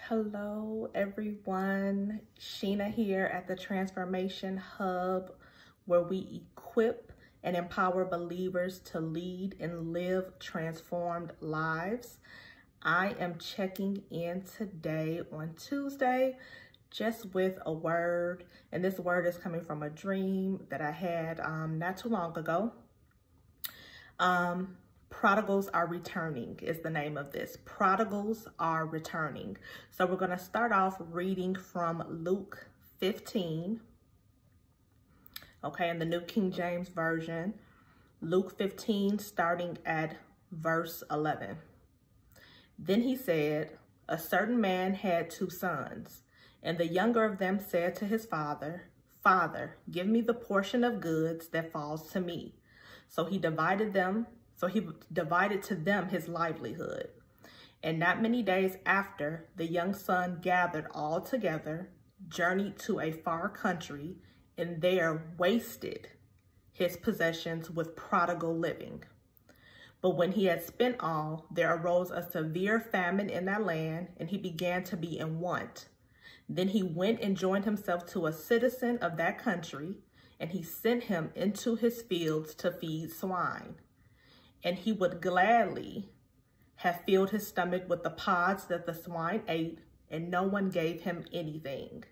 Hello everyone, Sheena here at the Transformation Hub, where we equip and empower believers to lead and live transformed lives. I am checking in today on Tuesday just with a word, and this word is coming from a dream that I had not too long ago. Prodigals are returning is the name of this. Prodigals are returning. So we're going to start off reading from Luke 15. Okay, in the New King James Version. Luke 15, starting at verse 11. Then he said, a certain man had 2 sons, and the younger of them said to his father, Father, give me the portion of goods that falls to me. So he divided to them his livelihood. And not many days after, the young son gathered all together, journeyed to a far country, and there wasted his possessions with prodigal living. But when he had spent all, there arose a severe famine in that land, and he began to be in want. Then he went and joined himself to a citizen of that country, and he sent him into his fields to feed swine. And he would gladly have filled his stomach with the pods that the swine ate, and no one gave him anything.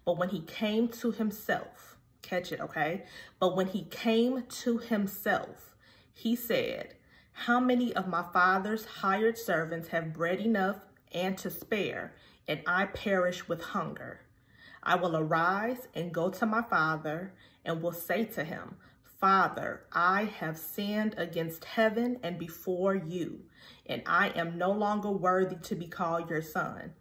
But when he came to himself, catch it, okay? But when he came to himself, he said, how many of my father's hired servants have bread enough and to spare, and I perish with hunger? I will arise and go to my father, and will say to him, Father, I have sinned against heaven and before you, and I am no longer worthy to be called your son.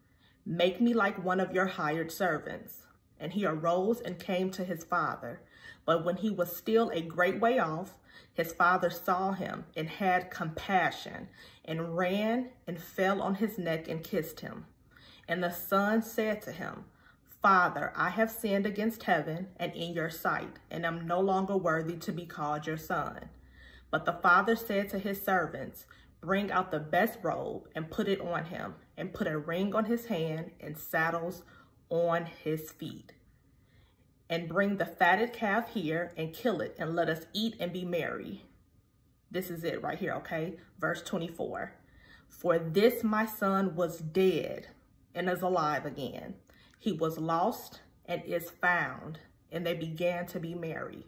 Make me like one of your hired servants. And he arose and came to his father. But when he was still a great way off, his father saw him and had compassion, and ran and fell on his neck and kissed him. And the son said to him, Father, I have sinned against heaven and in your sight, and am no longer worthy to be called your son. But the father said to his servants, bring out the best robe and put it on him, and put a ring on his hand and sandals on his feet. And bring the fatted calf here and kill it, and let us eat and be merry. This is it right here, okay? Verse 24. For this my son was dead and is alive again. He was lost and is found, and they began to be merry.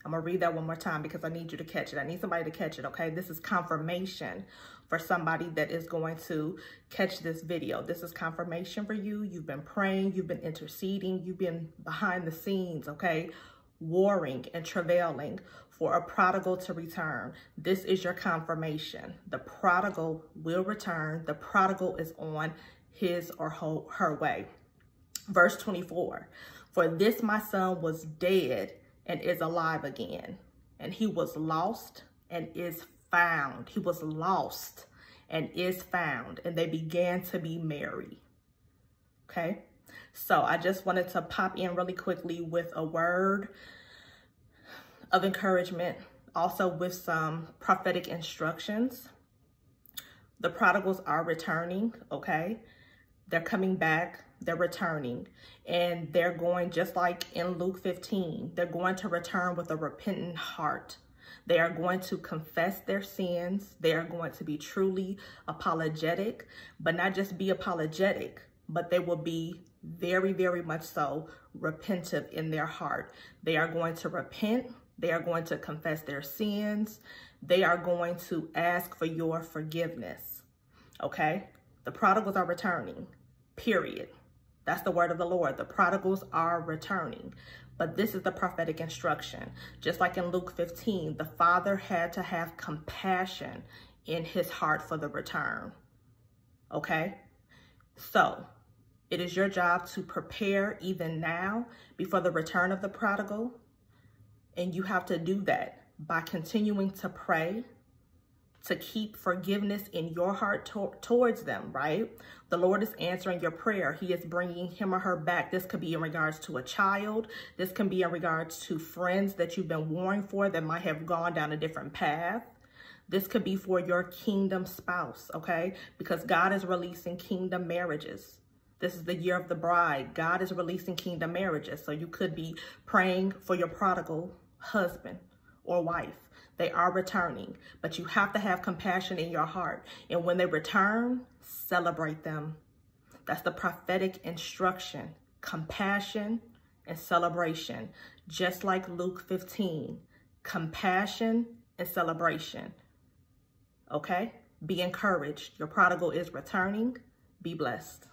I'm going to read that one more time because I need you to catch it. I need somebody to catch it, okay? This is confirmation for somebody that is going to catch this video. This is confirmation for you. You've been praying. You've been interceding. You've been behind the scenes, okay? Warring and travailing for a prodigal to return. This is your confirmation. The prodigal will return. The prodigal is on his or her way. Verse 24, for this my son was dead and is alive again, and he was lost and is found. He was lost and is found, and they began to be merry. Okay, so I just wanted to pop in really quickly with a word of encouragement, also with some prophetic instructions. The prodigals are returning, okay? They're coming back. They're returning, and they're going, just like in Luke 15, they're going to return with a repentant heart. They are going to confess their sins. They are going to be truly apologetic, but not just be apologetic, but they will be very, very much so repentant in their heart. They are going to repent. They are going to confess their sins. They are going to ask for your forgiveness, okay? The prodigals are returning, period. That's the word of the Lord. The prodigals are returning. But this is the prophetic instruction. Just like in Luke 15, the father had to have compassion in his heart for the return. Okay? So it is your job to prepare even now before the return of the prodigal. And you have to do that by continuing to pray, to keep forgiveness in your heart towards them, right? The Lord is answering your prayer. He is bringing him or her back. This could be in regards to a child. This can be in regards to friends that you've been warring for that might have gone down a different path. This could be for your kingdom spouse, okay? Because God is releasing kingdom marriages. This is the year of the bride. God is releasing kingdom marriages. So you could be praying for your prodigal husband or wife. They are returning, but you have to have compassion in your heart. And when they return, celebrate them. That's the prophetic instruction. Compassion and celebration. Just like Luke 15. Compassion and celebration. Okay? Be encouraged. Your prodigal is returning. Be blessed.